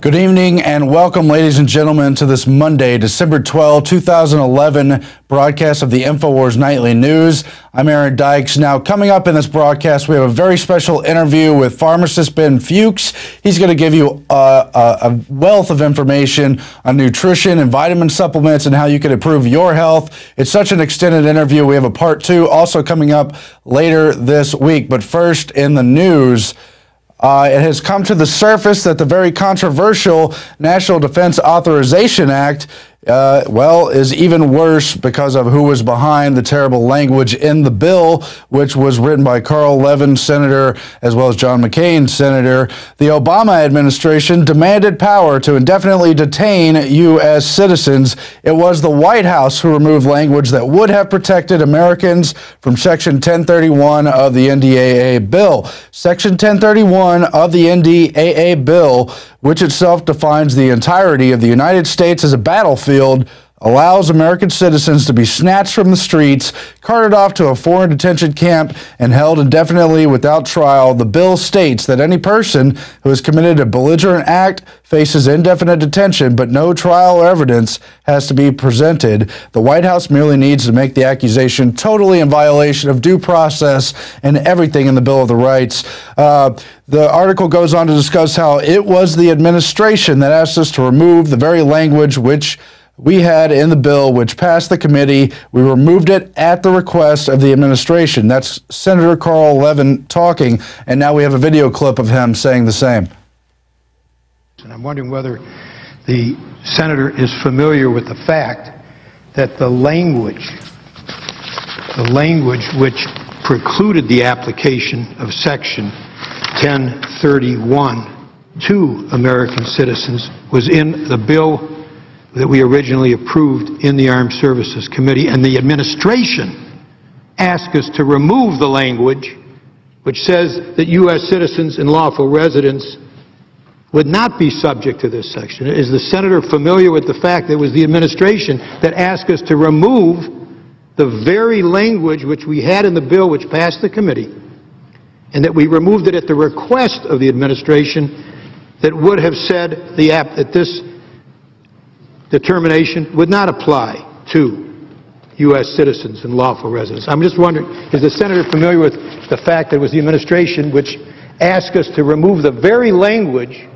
Good evening and welcome, ladies and gentlemen, to this Monday, December 12, 2011 broadcast of the Infowars Nightly News. I'm Aaron Dykes. Now, coming up in this broadcast, we have a very special interview with pharmacist Ben Fuchs. He's going to give you a wealth of information on nutrition and vitamin supplements and how you can improve your health. It's such an extended interview. We have a part two also coming up later this week. But first, in the news, it has come to the surface that the very controversial National Defense Authorization Act is even worse because of who was behind the terrible language in the bill, which was written by Carl Levin, Senator, as well as John McCain, Senator. The Obama administration demanded power to indefinitely detain U.S. citizens. It was the White House who removed language that would have protected Americans from Section 1031 of the NDAA bill. Section 1031 of the NDAA bill, which itself defines the entirety of the United States as a battlefield, allows American citizens to be snatched from the streets, carted off to a foreign detention camp, and held indefinitely without trial. The bill states that any person who has committed a belligerent act faces indefinite detention, but no trial or evidence has to be presented. The White House merely needs to make the accusation totally in violation of due process and everything in the Bill of the Rights. The article goes on to discuss how it was the administration that asked us to remove the very language which we had in the bill, which passed the committee. We removed it at the request of the administration. That's Senator Carl Levin talking, and now we have a video clip of him saying the same. And I'm wondering whether the senator is familiar with the fact that the language which precluded the application of Section 1031 to American citizens was in the bill that we originally approved in the Armed Services Committee, and the administration asked us to remove the language which says that U.S. citizens and lawful residents would not be subject to this section. Is the senator familiar with the fact that it was the administration that asked us to remove the very language which we had in the bill which passed the committee, and that we removed it at the request of the administration that would have said that this determination would not apply to U.S. citizens and lawful residents? I'm just wondering, is the senator familiar with the fact that it was the administration which asked us to remove the very language,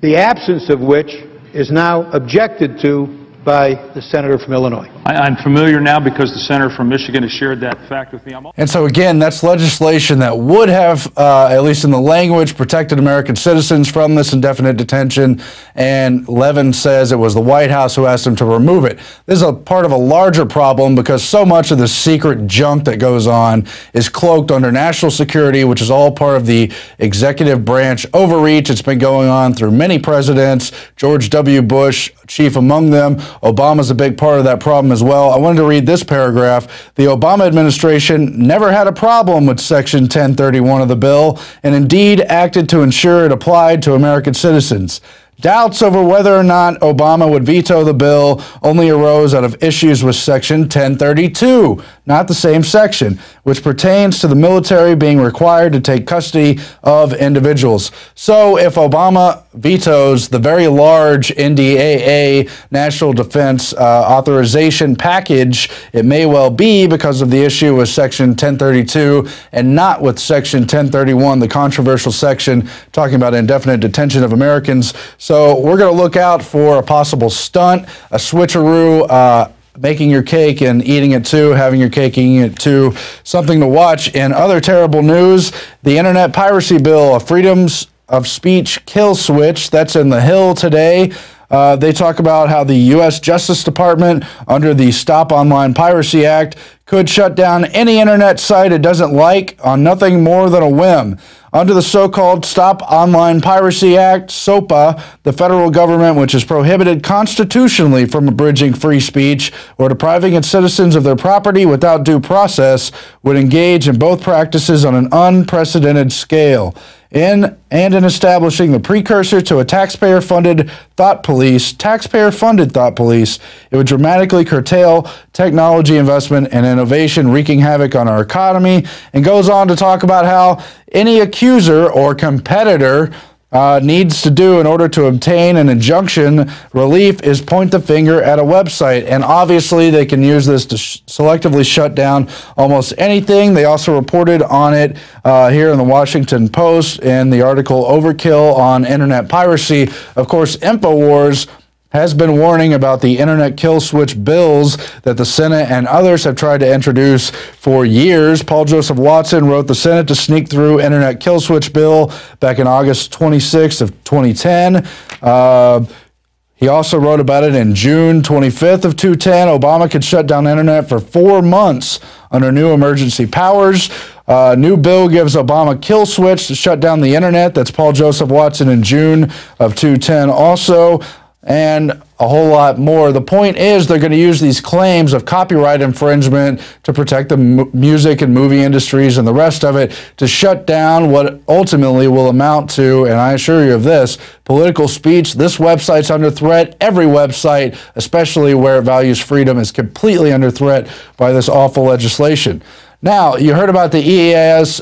the absence of which is now objected to by the senator from Illinois? I'm familiar now because the senator from Michigan has shared that fact with me. And so again, that's legislation that would have, at least in the language, protected American citizens from this indefinite detention. And Levin says it was the White House who asked him to remove it. This is a part of a larger problem because so much of the secret junk that goes on is cloaked under national security, which is all part of the executive branch overreach. It's been going on through many presidents, George W. Bush, chief among them. Obama's a big part of that problem as well. I wanted to read this paragraph. The Obama administration never had a problem with Section 1031 of the bill and indeed acted to ensure it applied to American citizens. Doubts over whether or not Obama would veto the bill only arose out of issues with Section 1032, not the same section, which pertains to the military being required to take custody of individuals. So if Obama vetoes the very large NDAA National Defense Authorization package, it may well be because of the issue with Section 1032 and not with Section 1031, the controversial section talking about indefinite detention of Americans. So we're going to look out for a possible stunt, a switcheroo, making your cake and eating it too, having your cake, eating it too. Something to watch. In other terrible news, the internet piracy bill, a freedoms of speech kill switch, that's in the Hill today. They talk about how the U.S. Justice Department, under the Stop Online Piracy Act, could shut down any internet site it doesn't like on nothing more than a whim. Under the so-called Stop Online Piracy Act, SOPA, the federal government, which is prohibited constitutionally from abridging free speech or depriving its citizens of their property without due process, would engage in both practices on an unprecedented scale. In establishing the precursor to a taxpayer-funded thought police, it would dramatically curtail technology investment and innovation, wreaking havoc on our economy, and goes on to talk about how any accuser or competitor needs to do in order to obtain an injunction relief is point the finger at a website. And obviously they can use this to selectively shut down almost anything. They also reported on it here in the Washington Post in the article Overkill on Internet Piracy. Of course, Infowars has been warning about the internet kill switch bills that the Senate and others have tried to introduce for years. Paul Joseph Watson wrote the Senate to sneak through internet kill switch bill back in August 26th of 2010. He also wrote about it in June 25th of 2010. Obama could shut down internet for 4 months under new emergency powers. New bill gives Obama kill switch to shut down the internet. That's Paul Joseph Watson in June of 2010 also. And a whole lot more. The point is they're going to use these claims of copyright infringement to protect the music and movie industries and the rest of it to shut down what ultimately will amount to, and I assure you of this, political speech. This website's under threat. Every website, especially where it values freedom, is completely under threat by this awful legislation. Now, you heard about the EAS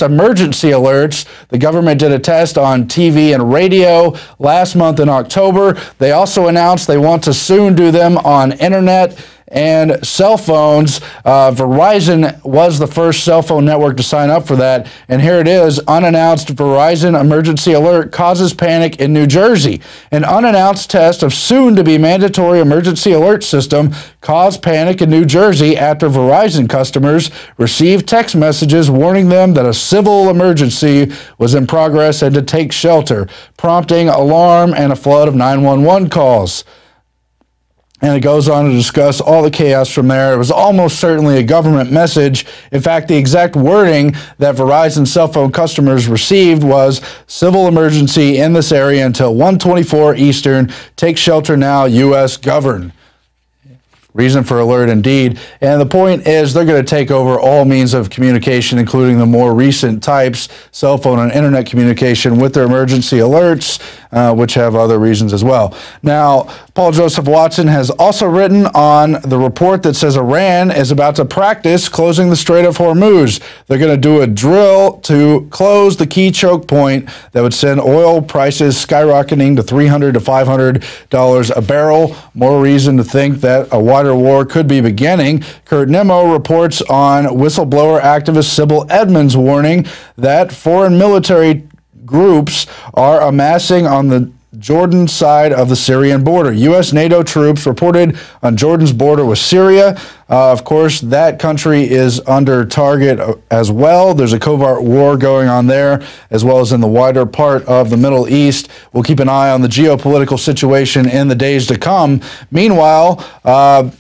emergency alerts. The government did a test on TV and radio last month in October. They also announced they want to soon do them on internet and cell phones. Verizon was the first cell phone network to sign up for that. And here it is, unannounced Verizon emergency alert causes panic in New Jersey. An unannounced test of soon-to-be mandatory emergency alert system caused panic in New Jersey after Verizon customers received text messages warning them that a civil emergency was in progress and to take shelter, prompting alarm and a flood of 911 calls. And it goes on to discuss all the chaos from there. It was almost certainly a government message. In fact, the exact wording that Verizon cell phone customers received was civil emergency in this area until 1:24 Eastern. Take shelter now, U.S. govern. Reason for alert indeed. And the point is they're going to take over all means of communication, including the more recent types, cell phone and internet communication with their emergency alerts, which have other reasons as well. Now, Paul Joseph Watson has also written on the report that says Iran is about to practice closing the Strait of Hormuz. They're going to do a drill to close the key choke point that would send oil prices skyrocketing to $300 to $500 a barrel. More reason to think that a wider war could be beginning. Kurt Nimmo reports on whistleblower activist Sybil Edmonds warning that foreign military groups are amassing on the Jordan side of the Syrian border. U.S. NATO troops reported on Jordan's border with Syria. Of course, that country is under target as well. There's a covert war going on there, as well as in the wider part of the Middle East. We'll keep an eye on the geopolitical situation in the days to come. Meanwhile,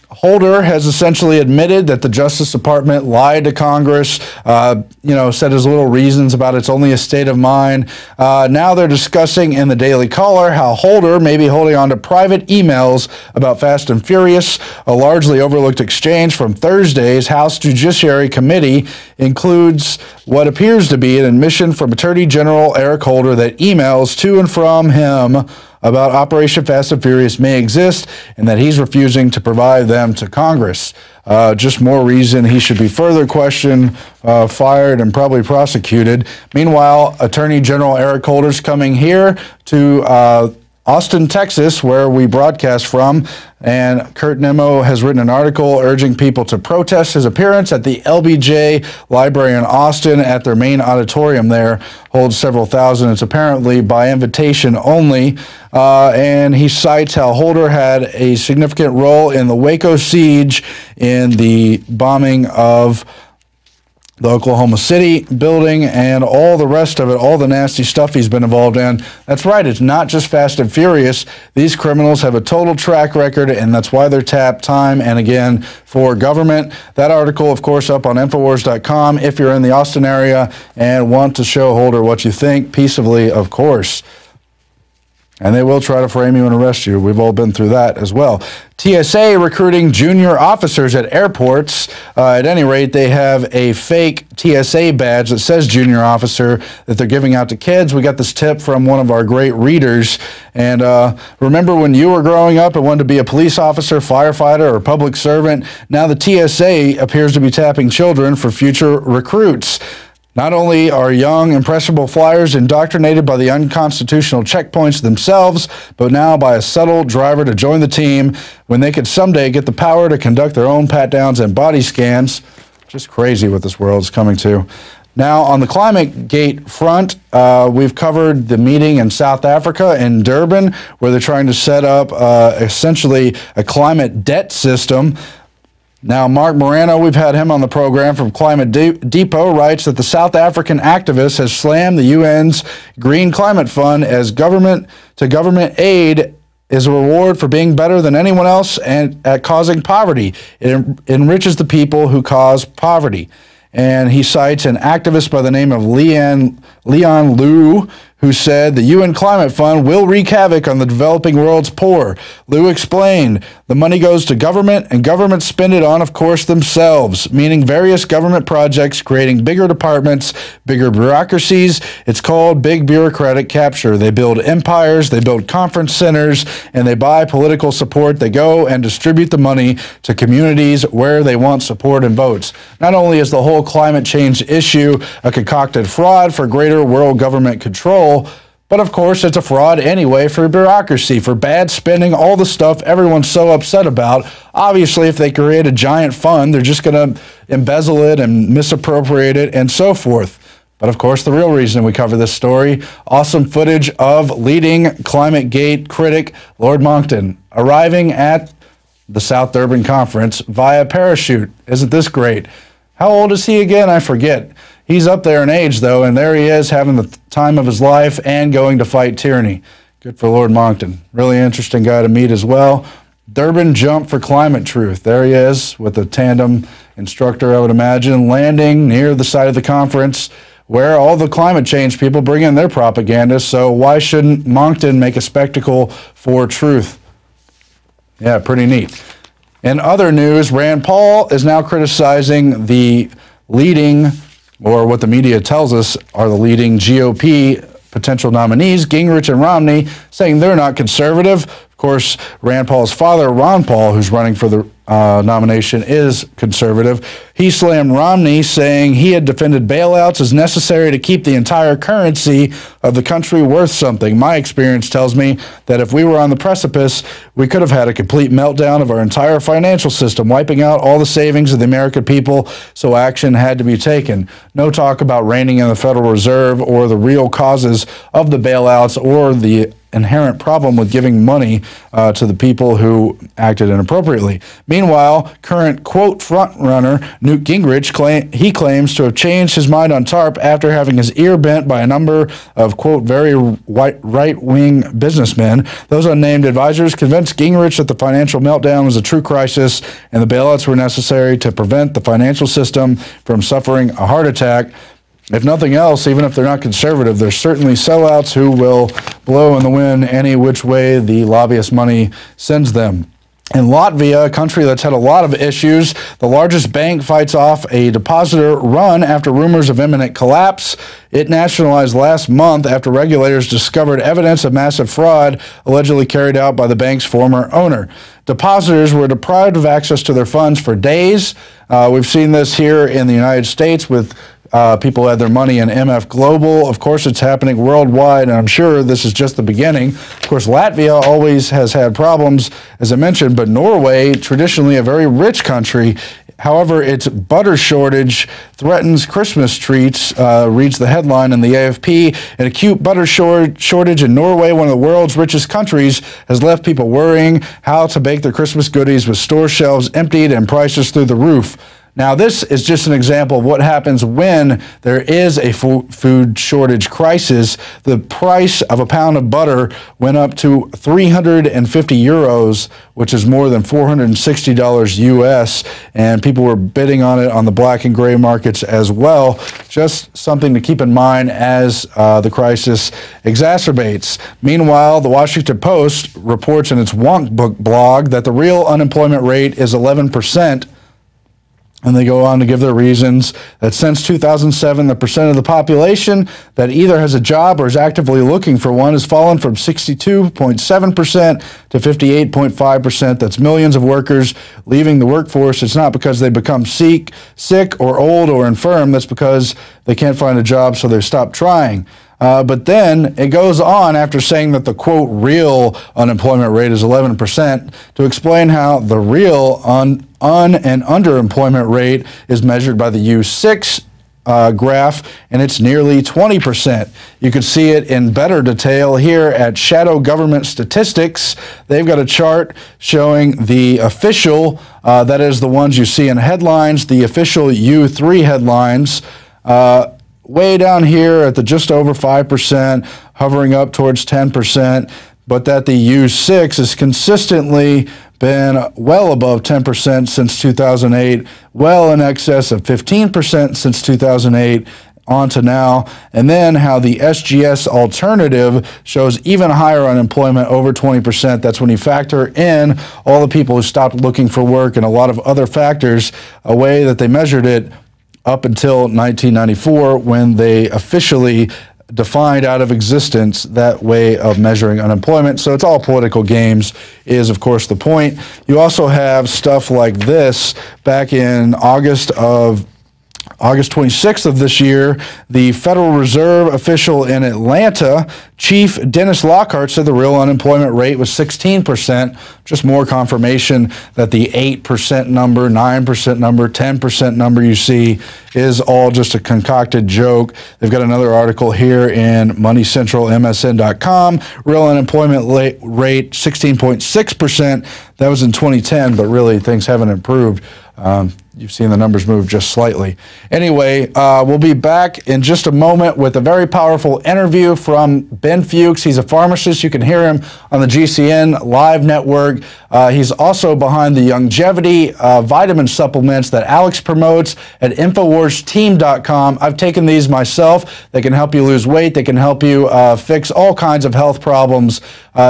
Holder has essentially admitted that the Justice Department lied to Congress, said his little reasons about it's only a state of mind. Now they're discussing in the Daily Caller how Holder may be holding on to private emails about Fast and Furious. A largely overlooked exchange from Thursday's House Judiciary Committee includes what appears to be an admission from Attorney General Eric Holder that emails to and from him about Operation Fast and Furious may exist and that he's refusing to provide them to Congress. Just more reason he should be further questioned, fired, and probably prosecuted. Meanwhile, Attorney General Eric Holder's coming here to Austin, Texas, where we broadcast from, and Kurt Nimmo has written an article urging people to protest his appearance at the LBJ Library in Austin at their main auditorium there. Holds several thousand. It's apparently by invitation only, and he cites how Holder had a significant role in the Waco siege in the bombing of the Oklahoma City building, and all the rest of it, all the nasty stuff he's been involved in. That's right, it's not just Fast and Furious. These criminals have a total track record, and that's why they're tapped time and again for government. That article, of course, up on Infowars.com if you're in the Austin area and want to show Holder what you think, peaceably, of course. And they will try to frame you and arrest you. We've all been through that as well. TSA recruiting junior officers at airports. At any rate, they have a fake TSA badge that says junior officer that they're giving out to kids. We got this tip from one of our great readers. And remember when you were growing up and wanted to be a police officer, firefighter, or public servant? Now the TSA appears to be tapping children for future recruits. Not only are young, impressionable flyers indoctrinated by the unconstitutional checkpoints themselves, but now by a subtle driver to join the team when they could someday get the power to conduct their own pat-downs and body scans. Just crazy what this world is coming to. Now, on the climate gate front, we've covered the meeting in South Africa, in Durban, where they're trying to set up essentially a climate debt system. Now, Mark Morano, we've had him on the program from Climate Depot, writes that the South African activist has slammed the UN's Green Climate Fund as government-to-government aid is a reward for being better than anyone else and at causing poverty. It enriches the people who cause poverty. And he cites an activist by the name of Leon Liu, who said the UN Climate Fund will wreak havoc on the developing world's poor. Liu explained, the money goes to government, and governments spend it on, of course, themselves, meaning various government projects creating bigger departments, bigger bureaucracies. It's called big bureaucratic capture. They build empires, they build conference centers, and they buy political support. They go and distribute the money to communities where they want support and votes. Not only is the whole climate change issue a concocted fraud for greater world government control, but of course it's a fraud anyway for bureaucracy, for bad spending, all the stuff everyone's so upset about. Obviously, if they create a giant fund, they're just going to embezzle it and misappropriate it and so forth. But of course, the real reason we cover this story, awesome footage of leading Climate Gate critic Lord Monckton arriving at the South Durban Conference via parachute. Isn't this great? How old is he again? I forget. He's up there in age, though, and there he is having the time of his life and going to fight tyranny. Good for Lord Monckton. Really interesting guy to meet as well. Durban jump for climate truth. There he is with a tandem instructor, I would imagine, landing near the site of the conference where all the climate change people bring in their propaganda. So why shouldn't Monckton make a spectacle for truth? Yeah, pretty neat. In other news, Rand Paul is now criticizing the leading, or what the media tells us are the leading GOP potential nominees, Gingrich and Romney, saying they're not conservative. Of course, Rand Paul's father, Ron Paul, who's running for the nomination, is conservative. He slammed Romney, saying he had defended bailouts as necessary to keep the entire currency of the country worth something. My experience tells me that if we were on the precipice, we could have had a complete meltdown of our entire financial system, wiping out all the savings of the American people, so action had to be taken. No talk about reining in the Federal Reserve or the real causes of the bailouts or the inherent problem with giving money to the people who acted inappropriately. Meanwhile, current, quote, frontrunner Newt Gingrich claims to have changed his mind on TARP after having his ear bent by a number of, quote, very right-wing businessmen. Those unnamed advisors convinced Gingrich that the financial meltdown was a true crisis and the bailouts were necessary to prevent the financial system from suffering a heart attack. If nothing else, even if they're not conservative, there's certainly sellouts who will blow in the wind any which way the lobbyist money sends them. In Latvia, a country that's had a lot of issues, the largest bank fights off a depositor run after rumors of imminent collapse. It nationalized last month after regulators discovered evidence of massive fraud allegedly carried out by the bank's former owner. Depositors were deprived of access to their funds for days. We've seen this here in the United States with people who had their money in MF Global. Of course, it's happening worldwide, and I'm sure this is just the beginning. Of course, Latvia always has had problems, as I mentioned, but Norway, traditionally a very rich country. However, its butter shortage threatens Christmas treats, reads the headline in the AFP. An acute butter shortage in Norway, one of the world's richest countries, has left people worrying how to bake their Christmas goodies with store shelves emptied and prices through the roof. Now, this is just an example of what happens when there is a food shortage crisis. The price of a pound of butter went up to 350 euros, which is more than $460 US, and people were bidding on it on the black and gray markets as well. Just something to keep in mind as the crisis exacerbates. Meanwhile, the Washington Post reports in its Wonk Book blog that the real unemployment rate is 11%. And they go on to give their reasons that since 2007, the percent of the population that either has a job or is actively looking for one has fallen from 62.7% to 58.5%. That's millions of workers leaving the workforce. It's not because they become sick or old or infirm. That's because they can't find a job, so they stop trying. But then it goes on after saying that the, quote, real unemployment rate is 11% to explain how the real un- and underemployment rate is measured by the U6 graph, and it's nearly 20%. You can see it in better detail here at Shadow Government Statistics. They've got a chart showing the official, that is the ones you see in headlines, the official U3 headlines, way down here at the just over 5%, hovering up towards 10%, but that the U6 has consistently been well above 10% since 2008, well in excess of 15% since 2008 on to now, and then how the SGS alternative shows even higher unemployment, over 20%. That's when you factor in all the people who stopped looking for work and a lot of other factors, a way that they measured it up until 1994 when they officially defined out of existence that way of measuring unemployment. So it's all political games is, of course, the point. You also have stuff like this back in August 26th of this year. The Federal Reserve official in Atlanta, Chief Dennis Lockhart, said the real unemployment rate was 16%. Just more confirmation that the 8% number, 9% number, 10% number you see is all just a concocted joke. They've got another article here in MoneyCentralMSN.com. Real unemployment rate 16.6%. That was in 2010, but really things haven't improved. You've seen the numbers move just slightly. Anyway, we'll be back in just a moment with a very powerful interview from Ben Fuchs. He's a pharmacist. You can hear him on the GCN Live Network. He's also behind the longevity vitamin supplements that Alex promotes at InfoWarsTeam.com. I've taken these myself. They can help you lose weight. They can help you fix all kinds of health problems.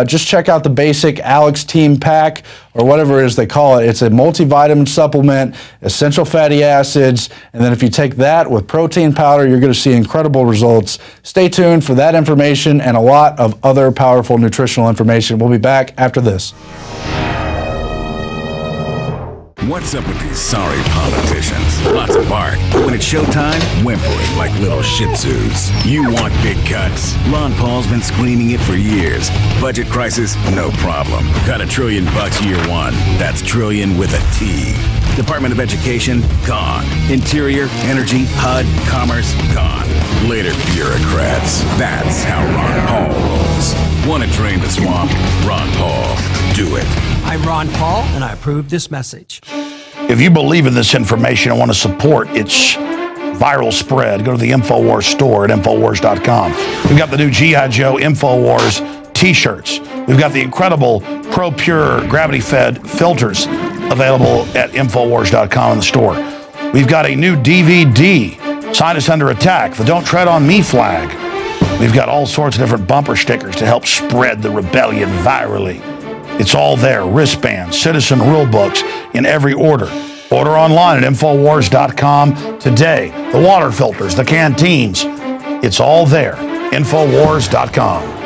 Just check out the basic Alex Team Pack, or whatever it is they call it. It's a multivitamin supplement, essential fatty acids, and then if you take that with protein powder, you're going to see incredible results. Stay tuned for that information and a lot of other powerful nutritional information. We'll be back after this. What's up with these sorry politicians? Lots of bark. When it's showtime, whimpering like little shih tzus. You want big cuts. Ron Paul's been screaming it for years. Budget crisis? No problem. Got $1 trillion year one. That's trillion with a T. Department of Education? Gone. Interior, Energy, HUD, Commerce? Gone. Later, bureaucrats. That's how Ron Paul rolls. Want to drain the swamp? Ron Paul. Do it. I'm Ron Paul, and I approve this message. If you believe in this information and want to support its viral spread, go to the InfoWars store at Infowars.com. We've got the new G.I. Joe InfoWars t-shirts. We've got the incredible Pro Pure gravity-fed filters available at Infowars.com in the store. We've got a new DVD, Scientists Under Attack, the Don't Tread on Me flag. We've got all sorts of different bumper stickers to help spread the rebellion virally. It's all there, wristbands, citizen rule books in every order. Order online at Infowars.com today. The water filters, the canteens, it's all there. Infowars.com.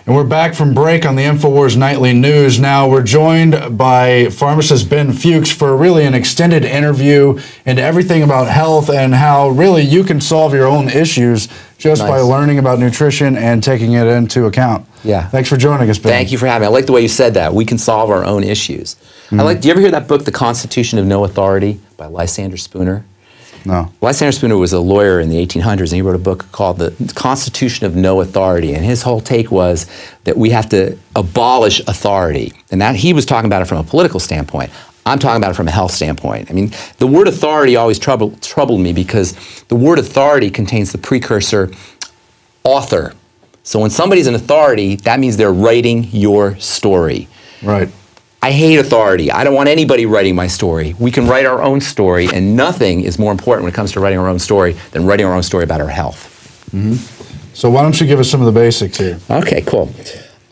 And we're back from break on the InfoWars Nightly News. Now we're joined by pharmacist Ben Fuchs for really an extended interview into everything about health and how really you can solve your own issues just by learning about nutrition and taking it into account. Yeah. Thanks for joining us, Ben. Thank you for having me. I like the way you said that. We can solve our own issues. Do you ever hear that book, The Constitution of No Authority by Lysander Spooner? No. Lysander Spooner was a lawyer in the 1800s, and he wrote a book called The Constitution of No Authority. And his whole take was that we have to abolish authority. And that he was talking about it from a political standpoint. I'm talking about it from a health standpoint. I mean, the word authority always troubled me because the word authority contains the precursor author. So when somebody's an authority, that means they're writing your story. Right. I hate authority. I don't want anybody writing my story. We can write our own story, and nothing is more important when it comes to writing our own story than writing our own story about our health. Mm-hmm. So why don't you give us some of the basics here? Okay, cool.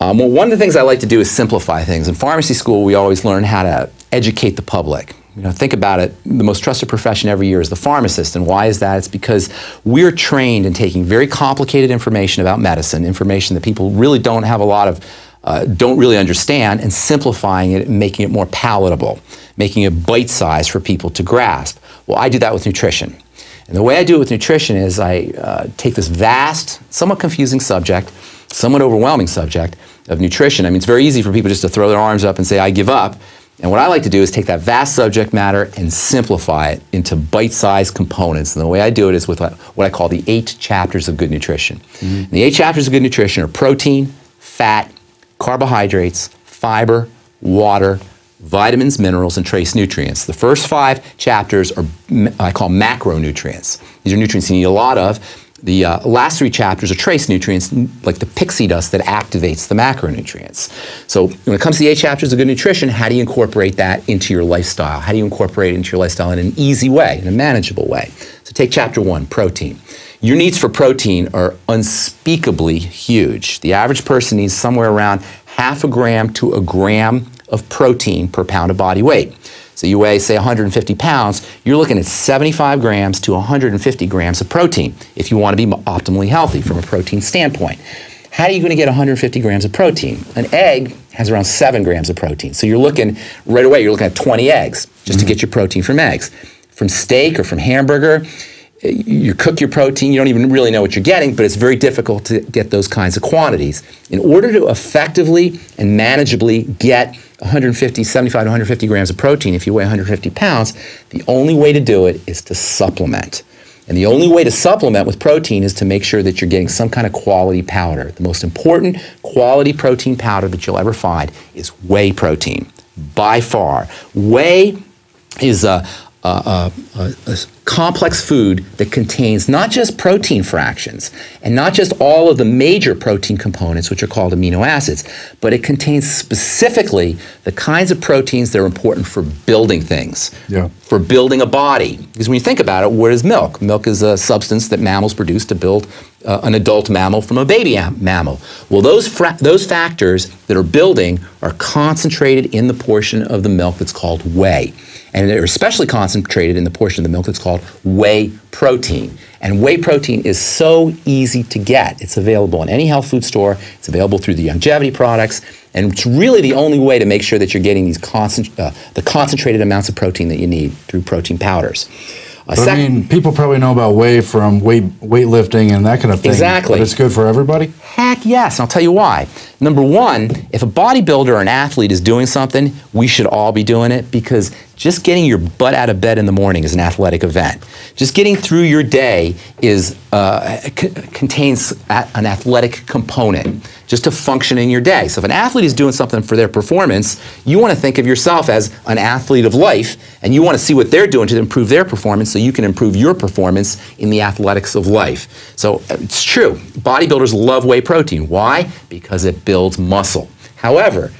Well, one of the things I like to do is simplify things. In pharmacy school, we always learn how to educate the public. You know, think about it. The most trusted profession every year is the pharmacist. And why is that? It's because we're trained in taking very complicated information about medicine, information that people really don't have a lot of don't really understand, and simplifying it and making it more palatable, making it bite-sized for people to grasp. Well, I do that with nutrition. And the way I do it with nutrition is I take this vast, somewhat confusing subject, somewhat overwhelming subject of nutrition. I mean, it's very easy for people just to throw their arms up and say, I give up. And what I like to do is take that vast subject matter and simplify it into bite-sized components. And the way I do it is with what I call the 8 chapters of good nutrition. Mm-hmm. And the 8 chapters of good nutrition are protein, fat, carbohydrates, fiber, water, vitamins, minerals, and trace nutrients. The first 5 chapters are I call macronutrients. These are nutrients you need a lot of. The last 3 chapters are trace nutrients, like the pixie dust that activates the macronutrients. So when it comes to the 8 chapters of good nutrition, how do you incorporate that into your lifestyle? How do you incorporate it into your lifestyle in an easy way, in a manageable way? So take chapter 1, protein. Your needs for protein are unspeakably huge. The average person needs somewhere around 0.5 gram to 1 gram of protein per pound of body weight. So you weigh, say, 150 pounds, you're looking at 75 grams to 150 grams of protein if you want to be optimally healthy from a protein standpoint. How are you going to get 150 grams of protein? An egg has around 7 grams of protein. So you're looking, right away, you're looking at 20 eggs just to get your protein from eggs. From steak or from hamburger, you cook your protein, you don't even really know what you're getting, but it's very difficult to get those kinds of quantities. In order to effectively and manageably get 75 to 150 grams of protein if you weigh 150 pounds, the only way to do it is to supplement. And the only way to supplement with protein is to make sure that you're getting some kind of quality powder. The most important quality protein powder that you'll ever find is whey protein, by far. Whey is a complex food that contains not just protein fractions and not just all of the major protein components, which are called amino acids, but it contains specifically the kinds of proteins that are important for building things, for building a body. Because when you think about it, what is milk? Milk is a substance that mammals produce to build an adult mammal from a baby mammal. Well, those factors that are building are concentrated in the portion of the milk that's called whey. And they're especially concentrated in the portion of the milk that's called whey protein. And whey protein is so easy to get. It's available in any health food store. It's available through the longevity products. And it's really the only way to make sure that you're getting these the concentrated amounts of protein that you need through protein powders. I mean, people probably know about whey from weightlifting and that kind of thing. Exactly. But it's good for everybody? Heck yes, and I'll tell you why. Number one, if a bodybuilder or an athlete is doing something, we should all be doing it, because just getting your butt out of bed in the morning is an athletic event. Just getting through your day contains an athletic component, just to function in your day. So if an athlete is doing something for their performance, you want to think of yourself as an athlete of life, and you want to see what they're doing to improve their performance so you can improve your performance in the athletics of life. So it's true, bodybuilders love whey protein. Why? Because it builds muscle. However,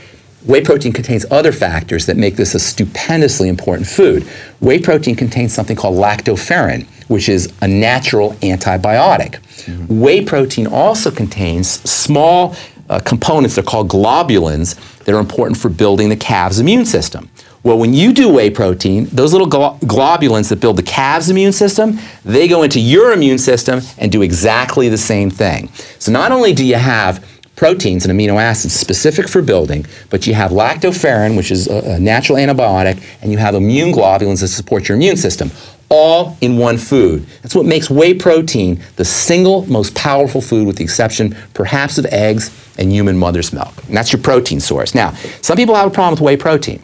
whey protein contains other factors that make this a stupendously important food. Whey protein contains something called lactoferrin, which is a natural antibiotic. Mm-hmm. Whey protein also contains small components that are called globulins that are important for building the calf's immune system. Well, when you do whey protein, those little globulins that build the calf's immune system, they go into your immune system and do exactly the same thing. So not only do you have proteins and amino acids specific for building, but you have lactoferrin, which is a natural antibiotic, and you have immune globulins that support your immune system, all in one food. That's what makes whey protein the single most powerful food, with the exception perhaps of eggs and human mother's milk. And that's your protein source. Now, some people have a problem with whey protein.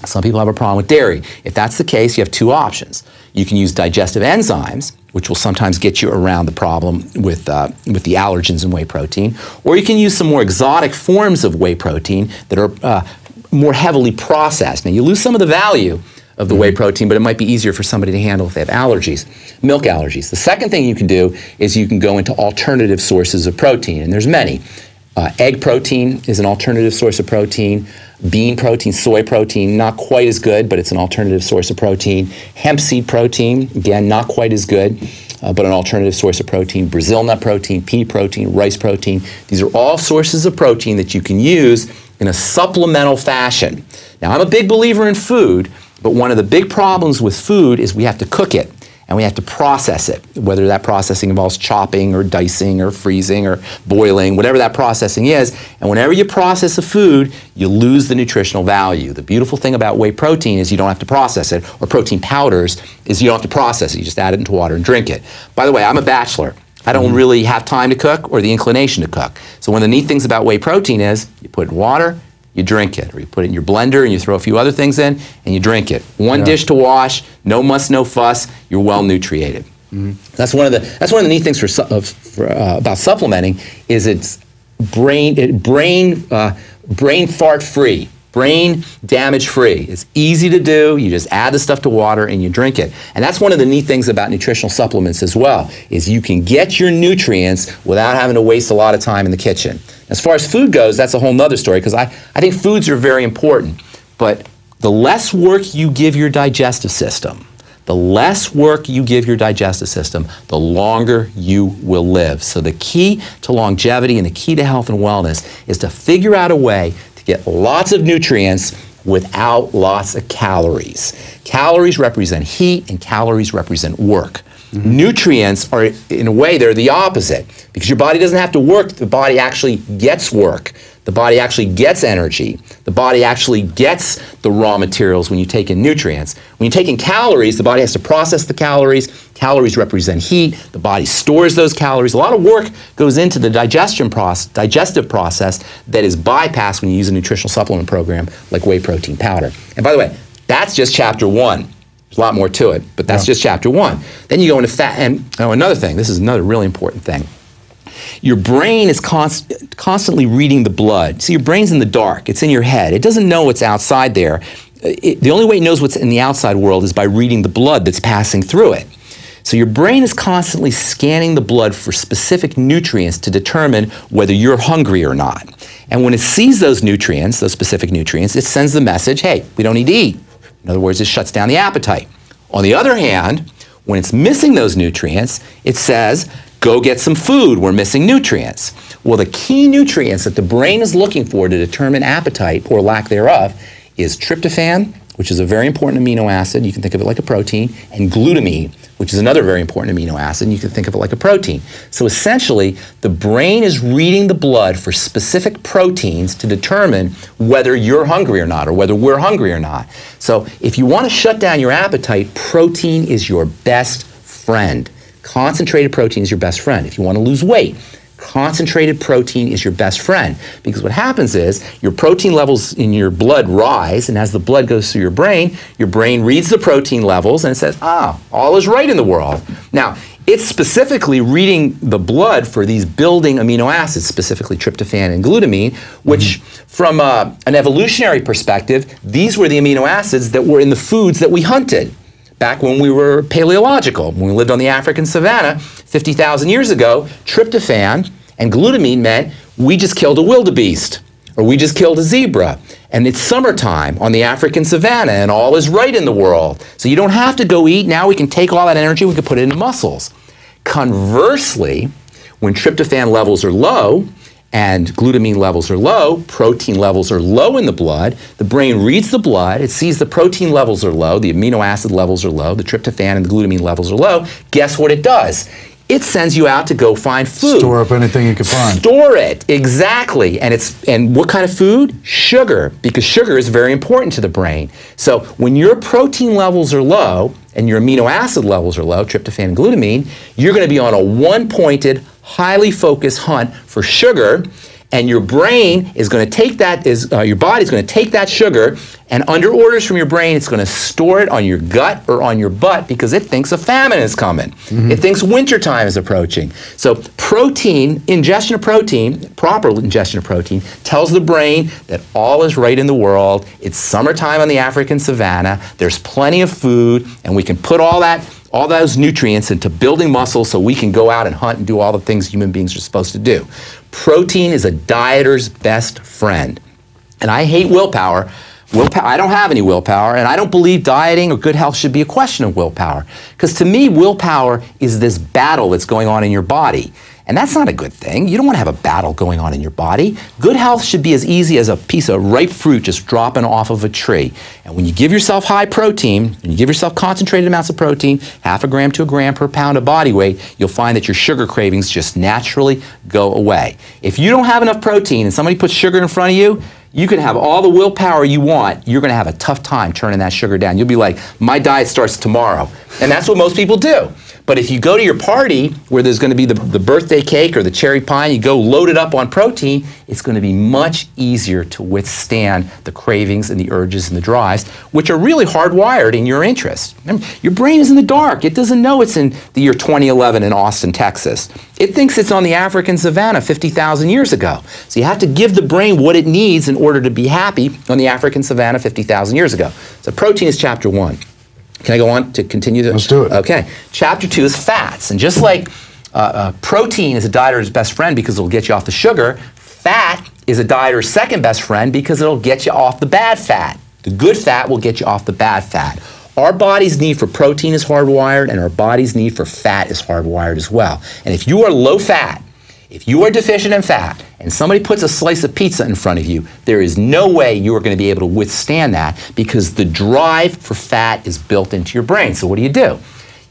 Some people have a problem with dairy. If that's the case, you have two options. You can use digestive enzymes, which will sometimes get you around the problem with the allergens in whey protein, or you can use some more exotic forms of whey protein that are more heavily processed. Now, you lose some of the value of the whey protein, but it might be easier for somebody to handle if they have allergies, milk allergies. The second thing you can do is you can go into alternative sources of protein, and there's many. Egg protein is an alternative source of protein. Bean protein, soy protein, not quite as good, but it's an alternative source of protein. Hemp seed protein, again, not quite as good, but an alternative source of protein. Brazil nut protein, pea protein, rice protein. These are all sources of protein that you can use in a supplemental fashion. Now, I'm a big believer in food, but one of the big problems with food is we have to cook it. And we have to process it, whether that processing involves chopping or dicing or freezing or boiling, whatever that processing is. And whenever you process a food, you lose the nutritional value. The beautiful thing about whey protein is you don't have to process it, or protein powders is you don't have to process it. You just add it into water and drink it. By the way, I'm a bachelor. I don't really have time to cook or the inclination to cook. So one of the neat things about whey protein is you put it in water, you drink it, or you put it in your blender and you throw a few other things in and you drink it. One dish to wash, no muss, no fuss. You're well nutriated. That's one of the neat things about supplementing is it's brain fart free, brain damage free. It's easy to do. You just add the stuff to water and you drink it. And that's one of the neat things about nutritional supplements as well, is you can get your nutrients without having to waste a lot of time in the kitchen. As far as food goes, that's a whole nother story, because I think foods are very important. But the less work you give your digestive system, the longer you will live. So the key to longevity and the key to health and wellness is to figure out a way to get lots of nutrients without lots of calories. Calories represent heat and calories represent work. Nutrients are, in a way, they're the opposite. Because your body doesn't have to work, the body actually gets work. The body actually gets energy. The body actually gets the raw materials when you take in nutrients. When you take in calories, the body has to process the calories. Calories represent heat. The body stores those calories. A lot of work goes into the digestive process that is bypassed when you use a nutritional supplement program like whey protein powder. And by the way, that's just chapter 1. There's a lot more to it, but that's just chapter 1. Then you go into fat, and another thing, this is another really important thing. Your brain is constantly reading the blood. See, your brain's in the dark. It's in your head. It doesn't know what's outside there. The only way it knows what's in the outside world is by reading the blood that's passing through it. So your brain is constantly scanning the blood for specific nutrients to determine whether you're hungry or not. And when it sees those nutrients, those specific nutrients, it sends the message, hey, we don't need to eat. In other words, it shuts down the appetite. On the other hand, when it's missing those nutrients, it says, go get some food, we're missing nutrients. Well, the key nutrients that the brain is looking for to determine appetite, or lack thereof, is tryptophan, which is a very important amino acid, you can think of it like a protein, and glutamine, which is another very important amino acid, and you can think of it like a protein. So essentially, the brain is reading the blood for specific proteins to determine whether you're hungry or not, or whether we're hungry or not. So if you want to shut down your appetite, protein is your best friend. Concentrated protein is your best friend. If you want to lose weight, concentrated protein is your best friend, because what happens is your protein levels in your blood rise, and as the blood goes through your brain reads the protein levels and it says, all is right in the world. Now, it's specifically reading the blood for these building amino acids, specifically tryptophan and glutamine, which from an evolutionary perspective, these were the amino acids that were in the foods that we hunted. Back when we were paleological, when we lived on the African savanna 50,000 years ago, tryptophan and glutamine meant we just killed a wildebeest, or we just killed a zebra. And it's summertime on the African savanna and all is right in the world. So you don't have to go eat. Now we can take all that energy, we can put it into muscles. Conversely, when tryptophan levels are low, and glutamine levels are low, protein levels are low in the blood, the brain reads the blood, it sees the protein levels are low, the amino acid levels are low, the tryptophan and the glutamine levels are low. Guess what it does? It sends you out to go find food. Store up anything you can find. Store it, exactly. And what kind of food? Sugar, because sugar is very important to the brain. So when your protein levels are low and your amino acid levels are low, tryptophan and glutamine, you're going to be on a one-pointed, highly focused hunt for sugar, And your brain is going to take that, your body's going to take that sugar, and under orders from your brain, it's going to store it on your gut or on your butt because it thinks a famine is coming. It thinks wintertime is approaching. So protein, ingestion of protein, proper ingestion of protein, tells the brain that all is right in the world. It's summertime on the African savanna. There's plenty of food, and we can put all those nutrients into building muscle so we can go out and hunt and do all the things human beings are supposed to do. Protein is a dieter's best friend. And I hate willpower. I don't have any willpower, and I don't believe dieting or good health should be a question of willpower. Because to me, willpower is this battle that's going on in your body. And that's not a good thing. You don't want to have a battle going on in your body. Good health should be as easy as a piece of ripe fruit just dropping off of a tree. And when you give yourself high protein, and you give yourself concentrated amounts of protein, 0.5 gram to 1 gram per pound of body weight, you'll find that your sugar cravings just naturally go away. If you don't have enough protein and somebody puts sugar in front of you, you can have all the willpower you want. You're going to have a tough time turning that sugar down. You'll be like, my diet starts tomorrow. And that's what most people do. But if you go to your party where there's going to be the birthday cake or the cherry pie, you go load it up on protein, it's going to be much easier to withstand the cravings and the urges and the drives, which are really hardwired in your interest. Remember, your brain is in the dark. It doesn't know it's in the year 2011 in Austin, Texas. It thinks it's on the African savanna 50,000 years ago. So you have to give the brain what it needs in order to be happy on the African savanna 50,000 years ago. So protein is chapter 1. Can I go on to continue? Let's do it. Okay. Chapter 2 is fats. And just like protein is a dieter's best friend because it'll get you off the sugar, fat is a dieter's second best friend because it'll get you off the bad fat. The good fat will get you off the bad fat. Our body's need for protein is hardwired, and our body's need for fat is hardwired as well. And if you are low fat, if you are deficient in fat, and somebody puts a slice of pizza in front of you, there is no way you are going to be able to withstand that because the drive for fat is built into your brain. So what do?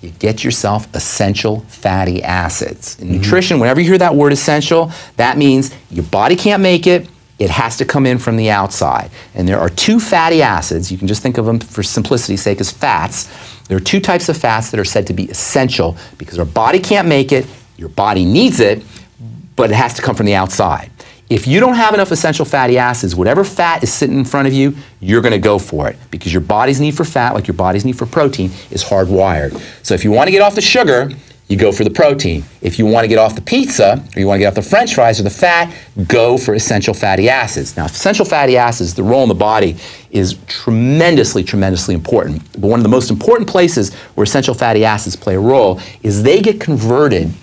You get yourself essential fatty acids. In nutrition, whenever you hear that word essential, that means your body can't make it. It has to come in from the outside. And there are 2 fatty acids. You can just think of them for simplicity's sake as fats. There are 2 types of fats that are said to be essential because our body can't make it, your body needs it, but it has to come from the outside. If you don't have enough essential fatty acids, whatever fat is sitting in front of you, you're going to go for it because your body's need for fat, like your body's need for protein, is hardwired. So if you want to get off the sugar, you go for the protein. If you want to get off the pizza, or you want to get off the French fries or the fat, go for essential fatty acids. Now, essential fatty acids, the role in the body is tremendously, tremendously important. But one of the most important places where essential fatty acids play a role is they get converted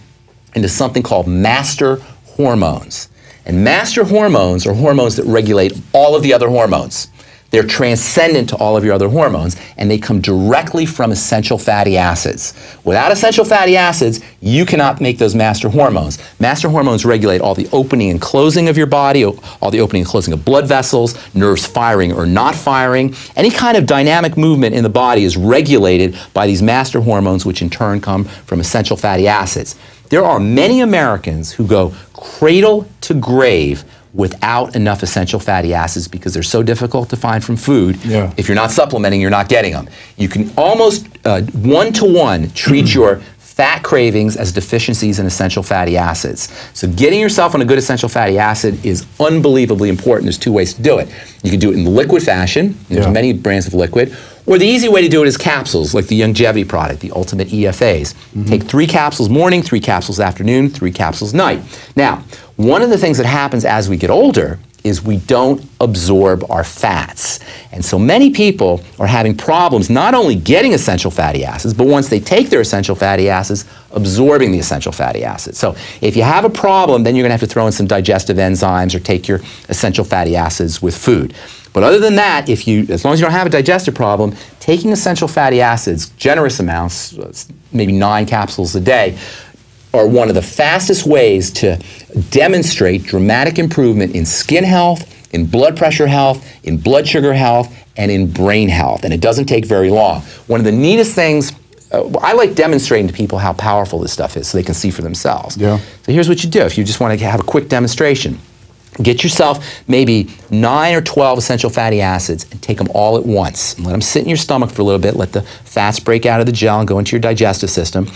into something called master hormones. And master hormones are hormones that regulate all of the other hormones. They're transcendent to all of your other hormones, and they come directly from essential fatty acids. Without essential fatty acids, you cannot make those master hormones. Master hormones regulate all the opening and closing of your body, all the opening and closing of blood vessels, nerves firing or not firing. Any kind of dynamic movement in the body is regulated by these master hormones, which in turn come from essential fatty acids. There are many Americans who go cradle to grave without enough essential fatty acids because they're so difficult to find from food. Yeah. If you're not supplementing, you're not getting them. You can almost one-to-one treat your fat cravings as deficiencies in essential fatty acids. So getting yourself on a good essential fatty acid is unbelievably important. There's 2 ways to do it. You can do it in liquid fashion. There's many brands of liquid. Or the easy way to do it is capsules, like the Longevity product, the Ultimate EFAs. Take 3 capsules morning, 3 capsules afternoon, 3 capsules night. Now, one of the things that happens as we get older is we don't absorb our fats. And so many people are having problems not only getting essential fatty acids, but once they take their essential fatty acids, absorbing the essential fatty acids. So if you have a problem, then you're going to have to throw in some digestive enzymes or take your essential fatty acids with food. But other than that, as long as you don't have a digestive problem, taking essential fatty acids, generous amounts, maybe 9 capsules a day, are one of the fastest ways to demonstrate dramatic improvement in skin health, in blood pressure health, in blood sugar health, and in brain health. And it doesn't take very long. One of the neatest things, I like demonstrating to people how powerful this stuff is so they can see for themselves. Yeah. So here's what you do if you just want to have a quick demonstration. Get yourself maybe 9 or 12 essential fatty acids and take them all at once. And let them sit in your stomach for a little bit, let the fats break out of the gel and go into your digestive system.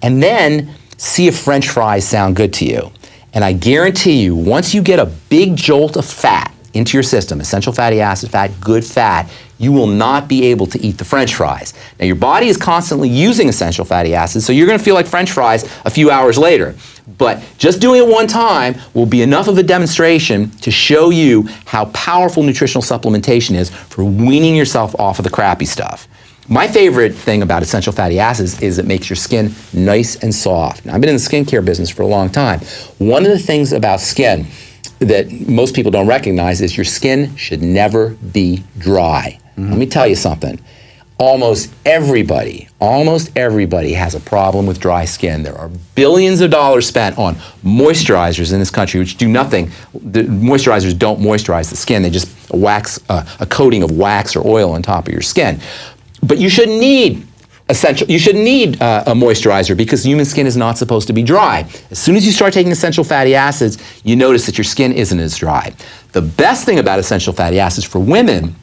And then see if French fries sound good to you. And I guarantee you, once you get a big jolt of fat into your system, essential fatty acid fat, good fat, you will not be able to eat the French fries. Now, your body is constantly using essential fatty acids, so you're going to feel like French fries a few hours later. But just doing it one time will be enough of a demonstration to show you how powerful nutritional supplementation is for weaning yourself off of the crappy stuff. My favorite thing about essential fatty acids is it makes your skin nice and soft. Now, I've been in the skincare business for a long time. One of the things about skin that most people don't recognize is your skin should never be dry. Let me tell you something. Almost everybody has a problem with dry skin. There are billions of dollars spent on moisturizers in this country which do nothing. The moisturizers don't moisturize the skin. They just wax a coating of wax or oil on top of your skin. But you shouldn't need a moisturizer because human skin is not supposed to be dry. As soon as you start taking essential fatty acids, you notice that your skin isn't as dry. The best thing about essential fatty acids for women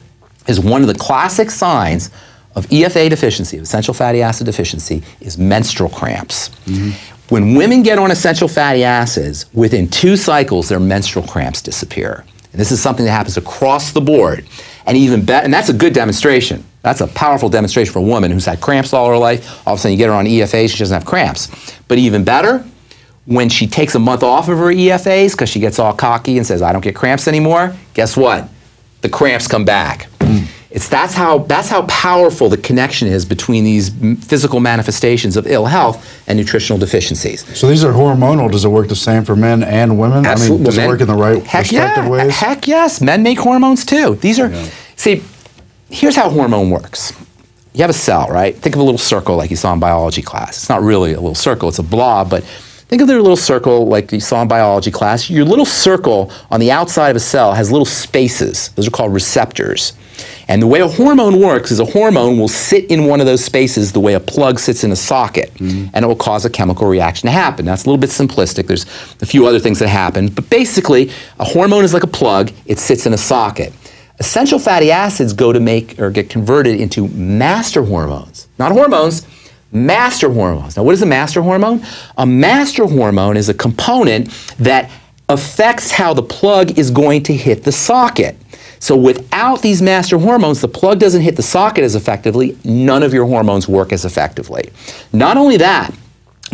is one of the classic signs of EFA deficiency, of essential fatty acid deficiency, is menstrual cramps. When women get on essential fatty acids, within 2 cycles, their menstrual cramps disappear. And this is something that happens across the board. And even better, and that's a good demonstration. That's a powerful demonstration for a woman who's had cramps all her life. All of a sudden you get her on EFAs, she doesn't have cramps. But even better, when she takes a month off of her EFAs because she gets all cocky and says, I don't get cramps anymore, guess what? The cramps come back. That's how powerful the connection is between these physical manifestations of ill health and nutritional deficiencies. So these are hormonal. Does it work the same for men and women? Absolutely. I mean, does it work in the right respective ways? Heck yes. Men make hormones too. These are, see, here's how hormone works. You have a cell, right? Think of a little circle like you saw in biology class. It's not really a little circle, it's a blob, but think of their little circle like you saw in biology class. Your little circle on the outside of a cell has little spaces. Those are called receptors. And the way a hormone works is a hormone will sit in one of those spaces the way a plug sits in a socket, and it will cause a chemical reaction to happen. That's a little bit simplistic. There's a few other things that happen, but basically a hormone is like a plug. It sits in a socket. Essential fatty acids go to make or get converted into master hormones. Not hormones, master hormones. Now, what is a master hormone? A master hormone is a component that affects how the plug is going to hit the socket. So without these master hormones, the plug doesn't hit the socket as effectively. None of your hormones work as effectively. Not only that,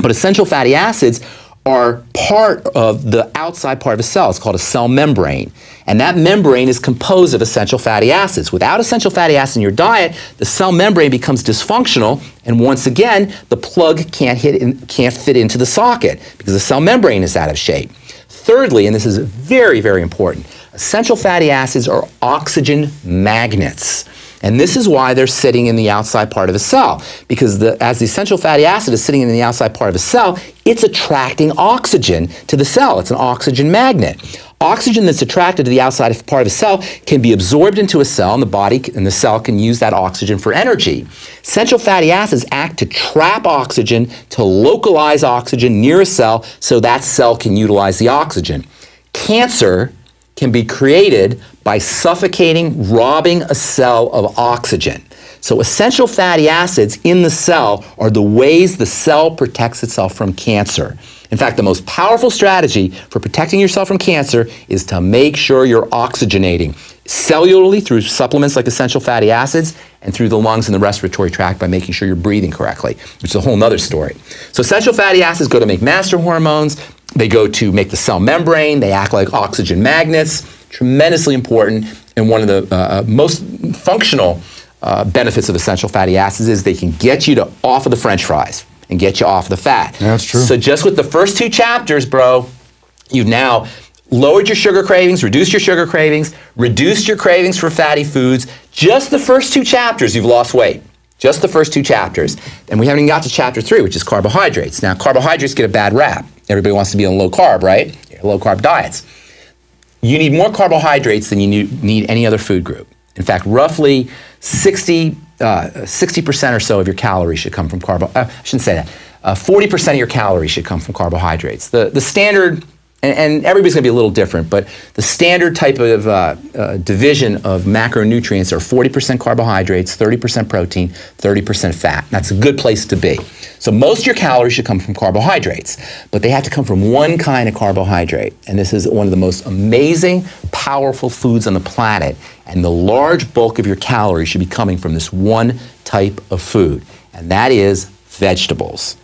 but essential fatty acids are part of the outside part of a cell. It's called a cell membrane. And that membrane is composed of essential fatty acids. Without essential fatty acids in your diet, the cell membrane becomes dysfunctional, and once again, the plug can't fit into the socket because the cell membrane is out of shape. Thirdly, and this is very, very important, essential fatty acids are oxygen magnets. And this is why they're sitting in the outside part of a cell. Because as the essential fatty acid is sitting in the outside part of a cell, it's attracting oxygen to the cell. It's an oxygen magnet. Oxygen that's attracted to the outside part of a cell can be absorbed into a cell, and the body and the cell can use that oxygen for energy. Essential fatty acids act to trap oxygen, to localize oxygen near a cell so that cell can utilize the oxygen. Cancer can be created by suffocating, robbing a cell of oxygen. So essential fatty acids in the cell are the ways the cell protects itself from cancer. In fact, the most powerful strategy for protecting yourself from cancer is to make sure you're oxygenating cellularly through supplements like essential fatty acids and through the lungs and the respiratory tract by making sure you're breathing correctly, which is a whole nother story. So essential fatty acids go to make master hormones. They go to make the cell membrane. They act like oxygen magnets. Tremendously important, and one of the most functional benefits of essential fatty acids is they can get you off of the French fries and get you off the fat. Yeah, that's true. So just with the first 2 chapters, bro, you've now lowered your sugar cravings, reduced your sugar cravings, reduced your cravings for fatty foods. Just the first 2 chapters, you've lost weight. Just the first 2 chapters. And we haven't even got to chapter 3, which is carbohydrates. Now, carbohydrates get a bad rap. Everybody wants to be on low carb, right? Low carb diets. You need more carbohydrates than you need any other food group. In fact, roughly 60% or so of your calories should come from I shouldn't say that. 40% of your calories should come from carbohydrates. The standard and everybody's going to be a little different, but the standard type of division of macronutrients are 40% carbohydrates, 30% protein, 30% fat. That's a good place to be. So most of your calories should come from carbohydrates, but they have to come from one kind of carbohydrate. And this is one of the most amazing, powerful foods on the planet. And the large bulk of your calories should be coming from this one type of food, and that is vegetables.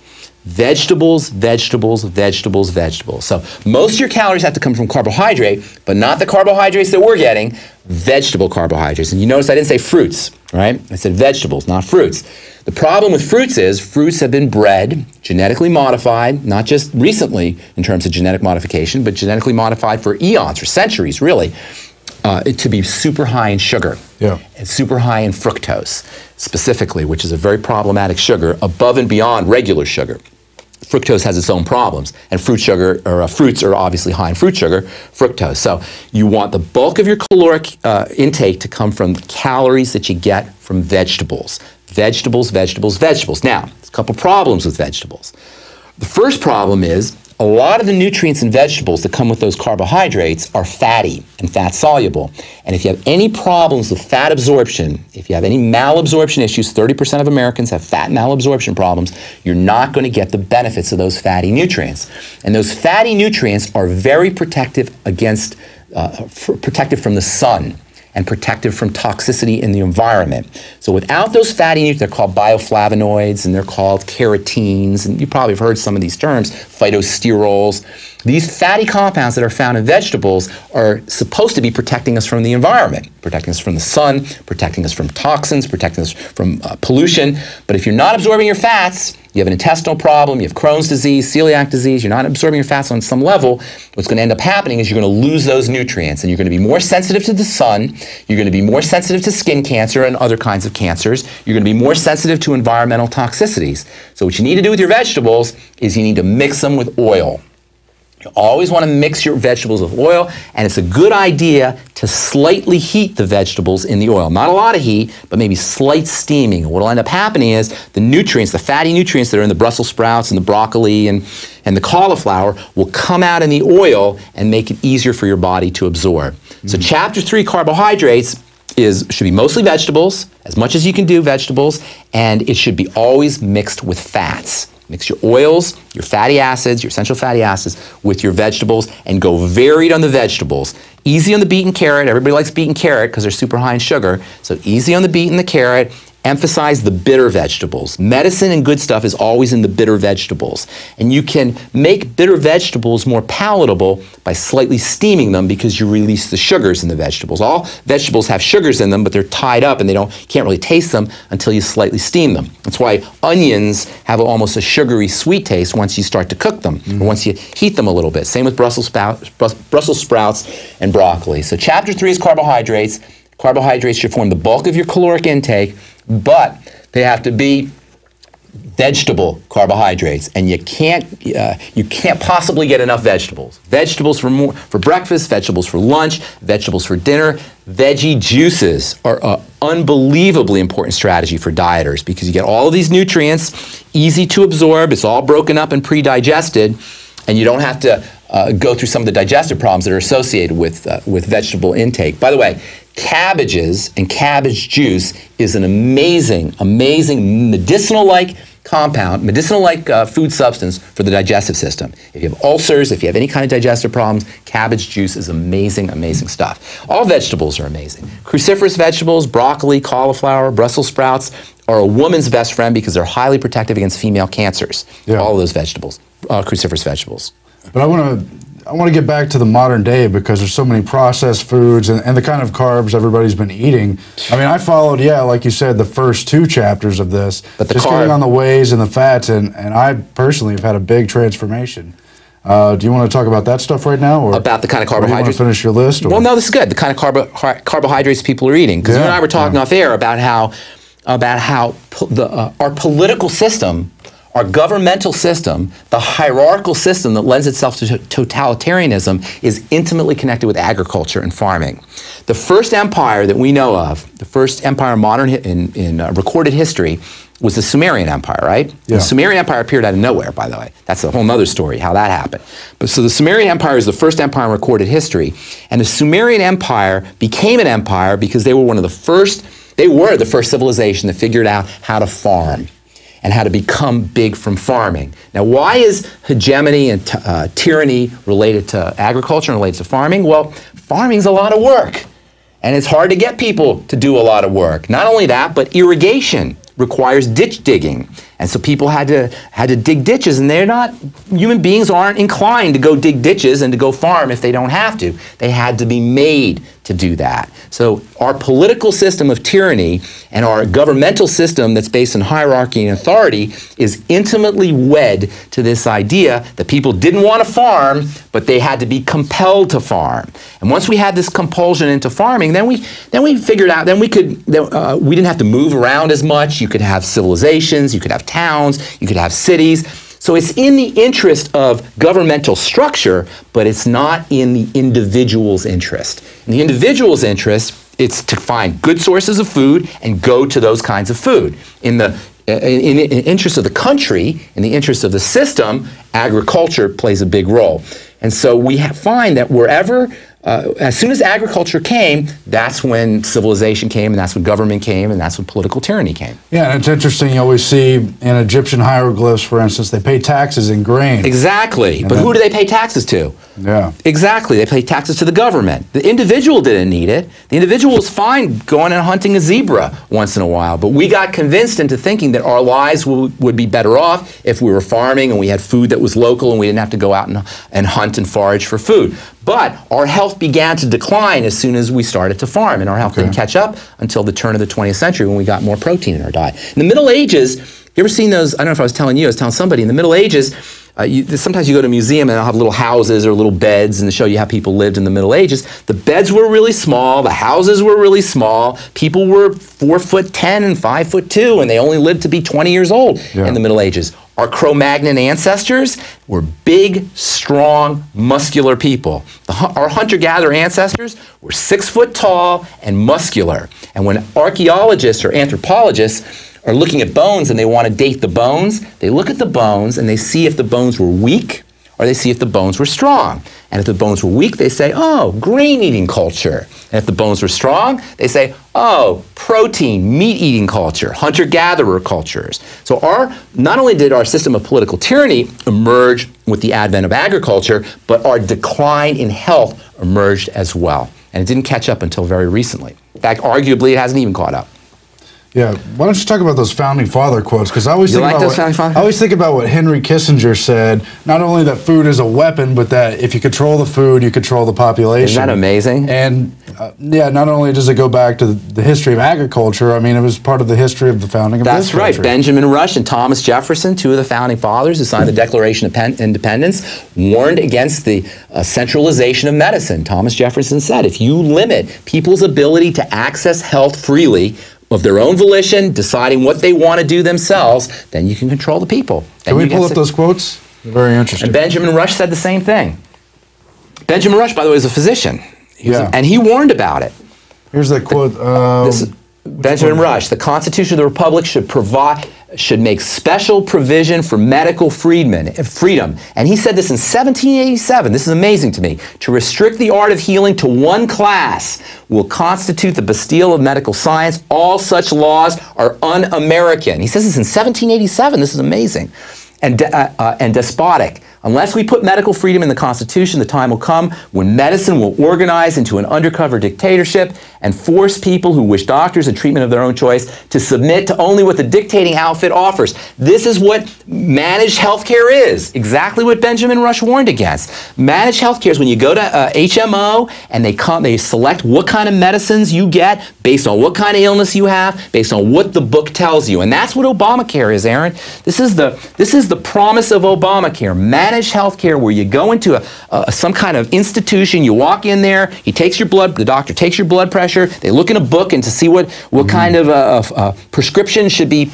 Vegetables, vegetables, vegetables, vegetables. So most of your calories have to come from carbohydrate, but not the carbohydrates that we're getting, vegetable carbohydrates. And you notice I didn't say fruits, right? I said vegetables, not fruits. The problem with fruits is fruits have been bred, genetically modified, not just recently in terms of genetic modification, but genetically modified for eons, for centuries, really, to be super high in sugar and super high in fructose, specifically, which is a very problematic sugar above and beyond regular sugar. Fructose has its own problems, and fruits are obviously high in fruit sugar, fructose. So you want the bulk of your caloric intake to come from the calories that you get from vegetables. Vegetables, vegetables, vegetables. Now, there's a couple problems with vegetables. The first problem is a lot of the nutrients in vegetables that come with those carbohydrates are fatty and fat soluble. And if you have any problems with fat absorption, if you have any malabsorption issues, 30% of Americans have fat malabsorption problems, you're not going to get the benefits of those fatty nutrients. And those fatty nutrients are very protective against, protective from the sun and protective from toxicity in the environment. So without those fatty nutrients, they're called bioflavonoids and they're called carotenes, and you probably have heard some of these terms, phytosterols. These fatty compounds that are found in vegetables are supposed to be protecting us from the environment, protecting us from the sun, protecting us from toxins, protecting us from pollution. But if you're not absorbing your fats, you have an intestinal problem, you have Crohn's disease, celiac disease, you're not absorbing your fats on some level, what's going to end up happening is you're going to lose those nutrients, and you're going to be more sensitive to the sun, you're going to be more sensitive to skin cancer and other kinds of cancers, you're going to be more sensitive to environmental toxicities. So what you need to do with your vegetables is you need to mix them with oil. You always want to mix your vegetables with oil, and it's a good idea to slightly heat the vegetables in the oil. Not a lot of heat, but maybe slight steaming. What will end up happening is the nutrients, the fatty nutrients that are in the Brussels sprouts and the broccoli and the cauliflower will come out in the oil and make it easier for your body to absorb. So chapter 3, carbohydrates, should be mostly vegetables, as much as you can do vegetables, and it should be always mixed with fats. Mix your oils, your fatty acids, your essential fatty acids with your vegetables, and go varied on the vegetables. Easy on the beet and carrot. Everybody likes beet and carrot because they're super high in sugar. So easy on the beet and the carrot. Emphasize the bitter vegetables. Medicine and good stuff is always in the bitter vegetables. And you can make bitter vegetables more palatable by slightly steaming them because you release the sugars in the vegetables. All vegetables have sugars in them, but they're tied up and can't really taste them until you slightly steam them. That's why onions have almost a sugary sweet taste once you start to cook them, or once you heat them a little bit. Same with Brussels sprouts and broccoli. So chapter 3 is carbohydrates. Carbohydrates should form the bulk of your caloric intake, but they have to be vegetable carbohydrates, and you can't possibly get enough vegetables. Vegetables for breakfast, vegetables for lunch, vegetables for dinner. Veggie juices are an unbelievably important strategy for dieters because you get all of these nutrients, easy to absorb, it's all broken up and pre-digested, and you don't have to go through some of the digestive problems that are associated with vegetable intake. By the way, cabbages and cabbage juice is an amazing, amazing medicinal-like compound, medicinal-like food substance for the digestive system. If you have ulcers, if you have any kind of digestive problems, cabbage juice is amazing, amazing stuff. All vegetables are amazing. Cruciferous vegetables, broccoli, cauliflower, Brussels sprouts are a woman's best friend because they're highly protective against female cancers. Yeah. All of those vegetables, cruciferous vegetables. But I want to get back to the modern day because there's so many processed foods and the kind of carbs everybody's been eating. I mean, I followed, like you said, the first 2 chapters of this, but just getting on the wheys and the fats, and I personally have had a big transformation. Do you want to talk about that stuff right now? Or about the kind of carbohydrates? Do you want to finish your list? Or? Well, no, this is good. The kind of carbohydrates people are eating. Because you and I were talking off air about how our political system, our governmental system, the hierarchical system that lends itself to totalitarianism, is intimately connected with agriculture and farming. The first empire that we know of, the first empire in recorded history, was the Sumerian Empire, right? Yeah. The Sumerian Empire appeared out of nowhere, by the way. That's a whole other story, how that happened. But so the Sumerian Empire is the first empire in recorded history, and the Sumerian Empire became an empire because they were the first civilization that figured out how to farm and how to become big from farming. Now, why is hegemony and tyranny related to agriculture and related to farming? Well, farming's a lot of work, and it's hard to get people to do a lot of work. Not only that, but irrigation requires ditch digging. And so people had to dig ditches, and human beings aren't inclined to go dig ditches and to go farm if they don't have to. They had to be made to do that. So our political system of tyranny and our governmental system that's based on hierarchy and authority is intimately wed to this idea that people didn't want to farm, but they had to be compelled to farm. And once we had this compulsion into farming, then we figured out, we didn't have to move around as much. You could have civilizations, you could have towns, you could have cities. So it's in the interest of governmental structure, but it's not in the individual's interest. In the individual's interest, it's to find good sources of food and go to those kinds of food. In the interest of the country, in the interest of the system, agriculture plays a big role. And so we find that wherever, as soon as agriculture came, that's when civilization came, and that's when government came, and that's when political tyranny came. Yeah, and it's interesting, you always see in Egyptian hieroglyphs, for instance, they pay taxes in grain. Exactly. But who do they pay taxes to? Yeah. Exactly. They pay taxes to the government. The individual didn't need it. The individual was fine going and hunting a zebra once in a while, but we got convinced into thinking that our lives would be better off if we were farming and we had food that was local and we didn't have to go out and hunt and forage for food. But our health began to decline as soon as we started to farm, and our health didn't catch up until the turn of the 20th century when we got more protein in our diet. In the Middle Ages, you ever seen those? I don't know if I was telling you, I was telling somebody. In the Middle Ages, sometimes you go to a museum and they'll have little houses or little beds and they show you how people lived in the Middle Ages. The beds were really small, the houses were really small, people were 4'10" and 5'2", and they only lived to be 20 years old in the Middle Ages. Our Cro-Magnon ancestors were big, strong, muscular people. Our hunter-gatherer ancestors were 6 foot tall and muscular. And when archaeologists or anthropologists are looking at bones and they want to date the bones, they look at the bones and they see if the bones were weak or they see if the bones were strong. And if the bones were weak, they say, oh, grain-eating culture. And if the bones were strong, they say, oh, protein, meat-eating culture, hunter-gatherer cultures. So not only did our system of political tyranny emerge with the advent of agriculture, but our decline in health emerged as well. And it didn't catch up until very recently. In fact, arguably, it hasn't even caught up. Yeah, why don't you talk about those founding father quotes? Because I always think about what Henry Kissinger said. Not only that food is a weapon, but that if you control the food, you control the population. Isn't that amazing? And yeah, not only does it go back to the history of agriculture, I mean, it was part of the history of the founding of this country. That's right. Benjamin Rush and Thomas Jefferson, two of the founding fathers who signed the Declaration of Independence, warned against the centralization of medicine. Thomas Jefferson said, if you limit people's ability to access health freely, of their own volition, deciding what they want to do themselves, then you can control the people. Can we pull up those quotes? They're very interesting. And Benjamin Rush said the same thing. Benjamin Rush, by the way, is a physician. And he warned about it. Here's that quote. Benjamin Rush, the Constitution of the Republic should make special provision for medical freedom. And he said this in 1787. This is amazing to me. To restrict the art of healing to one class will constitute the Bastille of medical science. All such laws are un-American. He says this in 1787. This is amazing. And despotic. Unless we put medical freedom in the Constitution, the time will come when medicine will organize into an undercover dictatorship and force people who wish doctors and treatment of their own choice to submit to only what the dictating outfit offers. This is what managed healthcare is. Exactly what Benjamin Rush warned against. Managed healthcare is when you go to HMO and they select what kind of medicines you get based on what kind of illness you have, based on what the book tells you. And that's what Obamacare is, Aaron. This is the promise of Obamacare. Managed managed healthcare where you go into some kind of institution, you walk in there, the doctor takes your blood pressure, they look in a book and to see what kind of prescription should be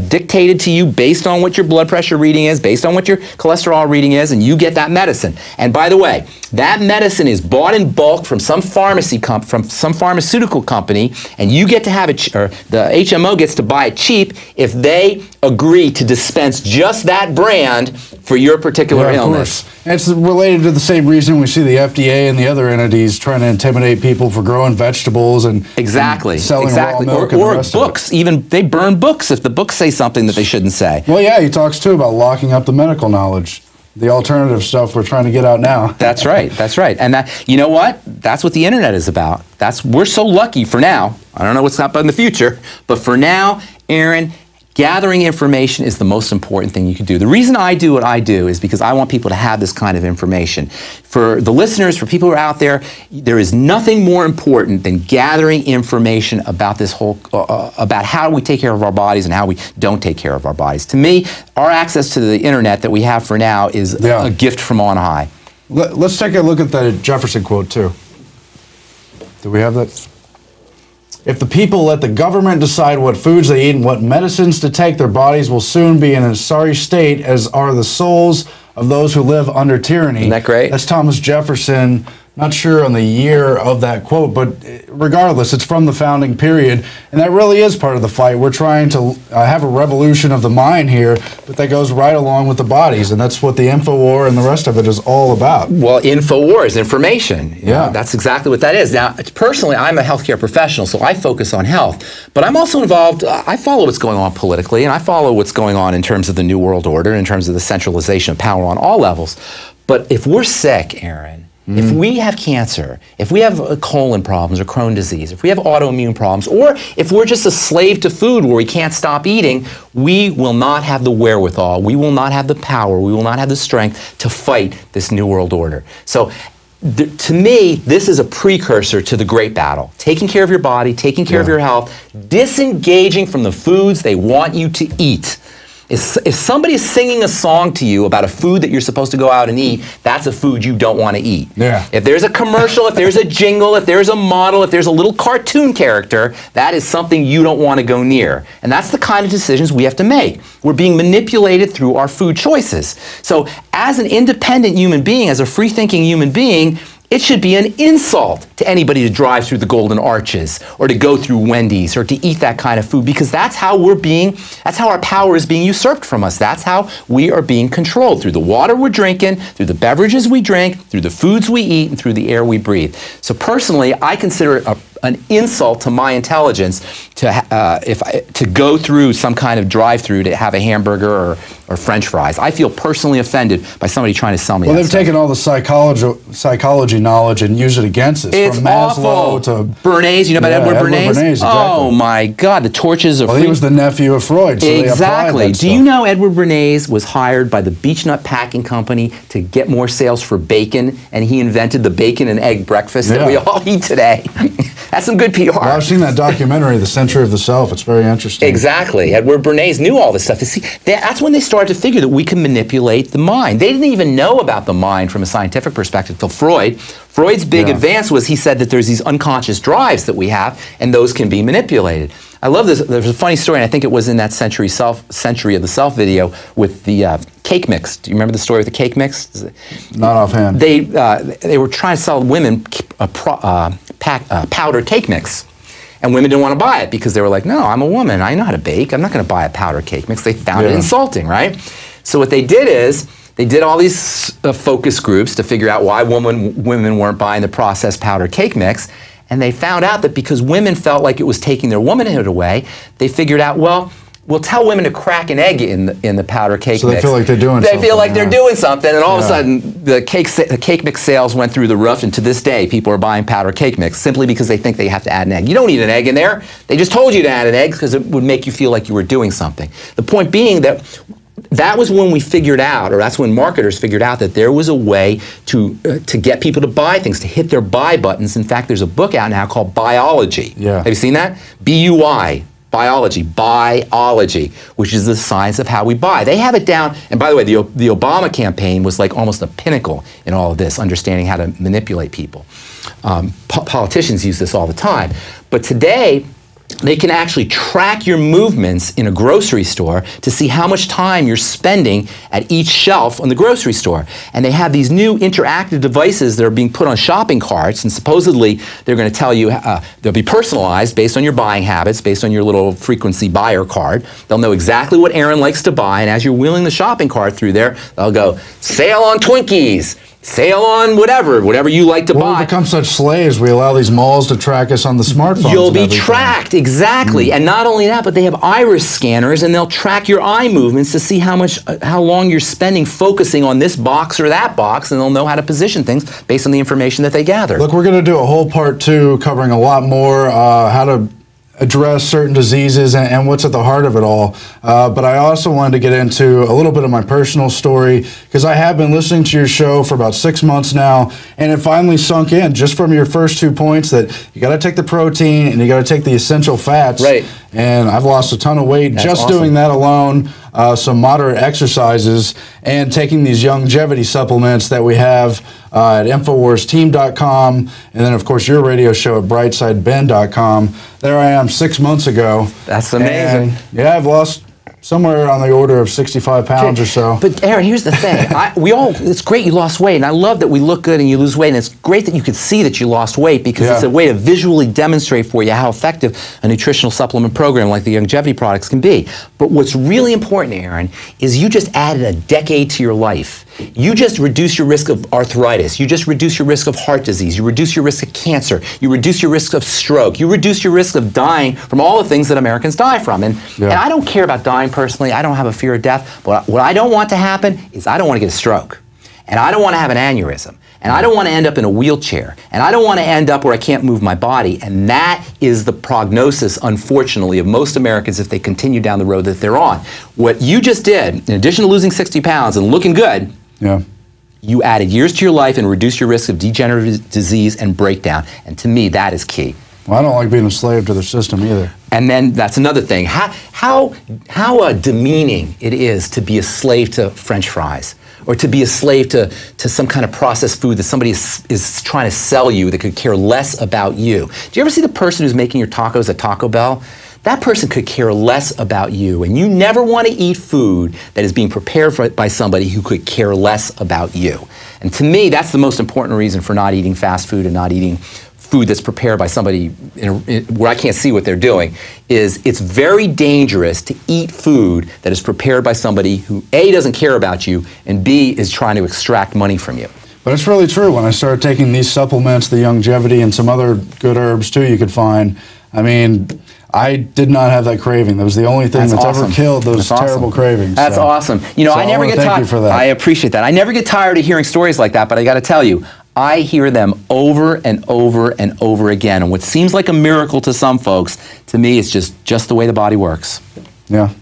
dictated to you based on what your blood pressure reading is, based on what your cholesterol reading is, and you get that medicine. And by the way, that medicine is bought in bulk from some pharmaceutical company, and you get to have it, or the HMO gets to buy it cheap if they agree to dispense just that brand for your particular illness. And it's related to the same reason we see the FDA and the other entities trying to intimidate people for growing vegetables and selling raw milk and the rest books. of it. Even they burn books if the books say something that they shouldn't say. Well, yeah, he talks too about locking up the medical knowledge. The alternative stuff we're trying to get out now. That's right. That's right. And that, you know what? That's what the internet is about. We're so lucky for now. I don't know what's up in the future, but for now, Aaron, gathering information is the most important thing you can do. The reason I do what I do is because I want people to have this kind of information. For the listeners, for people who are out there, there is nothing more important than gathering information about this whole, about how we take care of our bodies and how we don't take care of our bodies. To me, our access to the internet that we have for now is a gift from on high. Let's take a look at that Jefferson quote too. Do we have that? If the people let the government decide what foods they eat and what medicines to take, their bodies will soon be in a sorry state, as are the souls of those who live under tyranny. Isn't that great? That's Thomas Jefferson. Not sure on the year of that quote, but regardless, it's from the founding period, and that really is part of the fight. We're trying to have a revolution of the mind here, but that goes right along with the bodies, and that's what the InfoWar and the rest of it is all about. Well, InfoWar is information. Yeah. That's exactly what that is. Now, personally, I'm a healthcare professional, so I focus on health, but I'm also involved, I follow what's going on politically, and I follow what's going on in terms of the New World Order, in terms of the centralization of power on all levels. But if we're sick, Aaron, if we have cancer, if we have colon problems or Crohn's disease, if we have autoimmune problems, or if we're just a slave to food where we can't stop eating, we will not have the wherewithal, we will not have the power, we will not have the strength to fight this New World Order. So to me, this is a precursor to the great battle. Taking care of your body, taking care of your health, disengaging from the foods they want you to eat. If somebody is singing a song to you about a food that you're supposed to go out and eat, that's a food you don't want to eat. Yeah. If there's a commercial, if there's a jingle, if there's a model, if there's a little cartoon character, that is something you don't want to go near. And that's the kind of decisions we have to make. We're being manipulated through our food choices. So as an independent human being, as a free-thinking human being, it should be an insult to anybody to drive through the Golden Arches or to go through Wendy's or to eat that kind of food, because that's how that's how our power is being usurped from us. That's how we are being controlled, through the water we're drinking, through the beverages we drink, through the foods we eat, and through the air we breathe. So personally, I consider it an insult to my intelligence to go through some kind of drive-through to have a hamburger or French fries. I feel personally offended by somebody trying to sell me that stuff. They've taken all the psychology knowledge and used it against us. It's from Maslow awful. to Bernays. You know about Edward Bernays? Exactly. Oh my God, the torches of Well, he was the nephew of Freud, so exactly. Do you know Edward Bernays was hired by the Beechnut Packing Company to get more sales for bacon, and he invented the bacon and egg breakfast that we all eat today? That's some good PR. Well, I've seen that documentary, The Century of the Self. It's very interesting. Exactly. Edward Bernays knew all this stuff. See, that's when they started to figure that we can manipulate the mind. They didn't even know about the mind from a scientific perspective till Freud. Freud's big advance was he said that there's these unconscious drives that we have, and those can be manipulated. I love this. There's a funny story, and I think it was in that Century of the Self video with the cake mix. Do you remember the story with the cake mix? Not offhand. They were trying to sell women powdered cake mix. And women didn't want to buy it because they were like, no, I'm a woman. I know how to bake. I'm not going to buy a powdered cake mix. They found it insulting, right? So what they did is they did all these focus groups to figure out why women weren't buying the processed powdered cake mix. And they found out that because women felt like it was taking their womanhood away, they figured out, well, we'll tell women to crack an egg in the powder cake mix. So they feel like they're doing something. They feel like they're doing something, and all of a sudden, the cake mix sales went through the roof, and to this day, people are buying powder cake mix simply because they think they have to add an egg. You don't need an egg in there. They just told you to add an egg because it would make you feel like you were doing something. The point being that was when we figured out, or that's when marketers figured out that there was a way to get people to buy things, to hit their buy buttons. In fact, there's a book out now called Biology. Yeah. Have you seen that? B-U-I. Biology, which is the science of how we buy. They have it down, and by the way, the Obama campaign was like almost a pinnacle in all of this, understanding how to manipulate people. Politicians use this all the time. But today, they can actually track your movements in a grocery store to see how much time you're spending at each shelf on the grocery store. And they have these new interactive devices that are being put on shopping carts, and supposedly they're going to tell you, they'll be personalized based on your buying habits, based on your little frequency buyer card. They'll know exactly what Aaron likes to buy, and as you're wheeling the shopping cart through there, they'll go, sale on Twinkies, sale on whatever you like to buy. We become such slaves. We allow these malls to track us on the smartphones. You'll be tracked, exactly. And not only that, but they have iris scanners, and they'll track your eye movements to see how long you're spending focusing on this box or that box, and they'll know how to position things based on the information that they gather. Look, we're going to do a whole part 2 covering a lot more, how to address certain diseases and what's at the heart of it all. But I also wanted to get into a little bit of my personal story, because I have been listening to your show for about 6 months now, and it finally sunk in just from your first 2 points that you got to take the protein and you got to take the essential fats. Right. And I've lost a ton of weight just awesome. doing that alone, some moderate exercises, and taking these longevity supplements that we have at InfoWarsTeam.com, and then, of course, your radio show at BrightSideBen.com. There I am 6 months ago. That's amazing. And, yeah, I've lost somewhere on the order of 65 pounds or so. But Aaron, here's the thing. It's great you lost weight, and I love that we look good and you lose weight, and it's great that you could see that you lost weight, because it's a way to visually demonstrate for you how effective a nutritional supplement program like the longevity products can be. But what's really important, Aaron, is you just added a decade to your life. You just reduce your risk of arthritis. You just reduce your risk of heart disease. You reduce your risk of cancer. You reduce your risk of stroke. You reduce your risk of dying from all the things that Americans die from. And I don't care about dying personally. I don't have a fear of death. But what I don't want to happen is I don't want to get a stroke. And I don't want to have an aneurysm. And I don't want to end up in a wheelchair. And I don't want to end up where I can't move my body. And that is the prognosis, unfortunately, of most Americans if they continue down the road that they're on. What you just did, in addition to losing 60 pounds and looking good, you added years to your life and reduced your risk of degenerative disease and breakdown. And to me, that is key. Well, I don't like being a slave to the system either. And then that's another thing. How demeaning it is to be a slave to French fries, or to be a slave to some kind of processed food that somebody is trying to sell you that could care less about you. Do you ever see the person who's making your tacos at Taco Bell? That person could care less about you, and you never want to eat food that is being prepared by somebody who could care less about you. And to me, that's the most important reason for not eating fast food and not eating food that's prepared by somebody where I can't see what they're doing, is it's very dangerous to eat food that is prepared by somebody who A, doesn't care about you, and B, is trying to extract money from you. But it's really true. When I started taking these supplements, the longevity and some other good herbs too you could find, I mean, I did not have that craving. That was the only thing that's ever killed those terrible cravings. That's awesome. You know, I never get tired. Thank you for that. I appreciate that. I never get tired of hearing stories like that, but I got to tell you, I hear them over and over and over again. And what seems like a miracle to some folks, to me, it's just the way the body works. Yeah.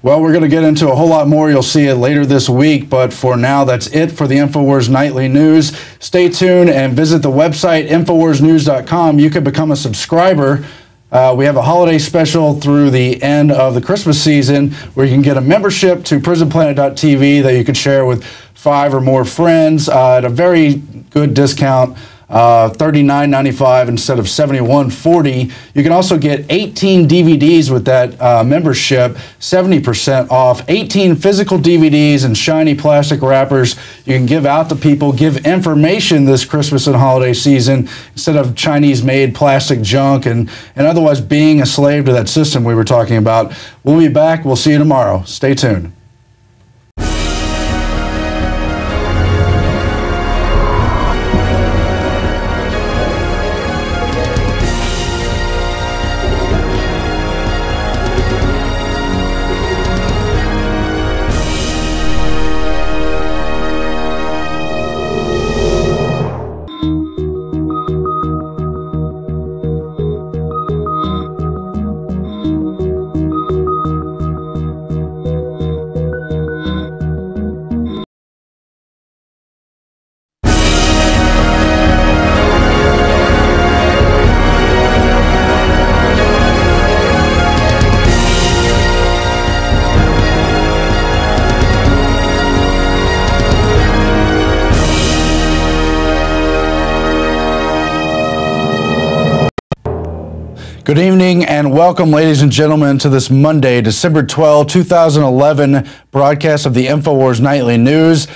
Well, we're going to get into a whole lot more. You'll see it later this week. But for now, that's it for the InfoWars Nightly News. Stay tuned and visit the website, InfoWarsNews.com. You can become a subscriber. We have a holiday special through the end of the Christmas season where you can get a membership to PrisonPlanet.tv that you can share with 5 or more friends at a very good discount, $39.95 instead of $71.40. You can also get 18 DVDs with that membership, 70% off. 18 physical DVDs and shiny plastic wrappers you can give out to people, give information this Christmas and holiday season instead of Chinese-made plastic junk and otherwise being a slave to that system we were talking about. We'll be back. We'll see you tomorrow. Stay tuned. Good evening and welcome, ladies and gentlemen, to this Monday, December 12, 2011 broadcast of the Infowars Nightly News.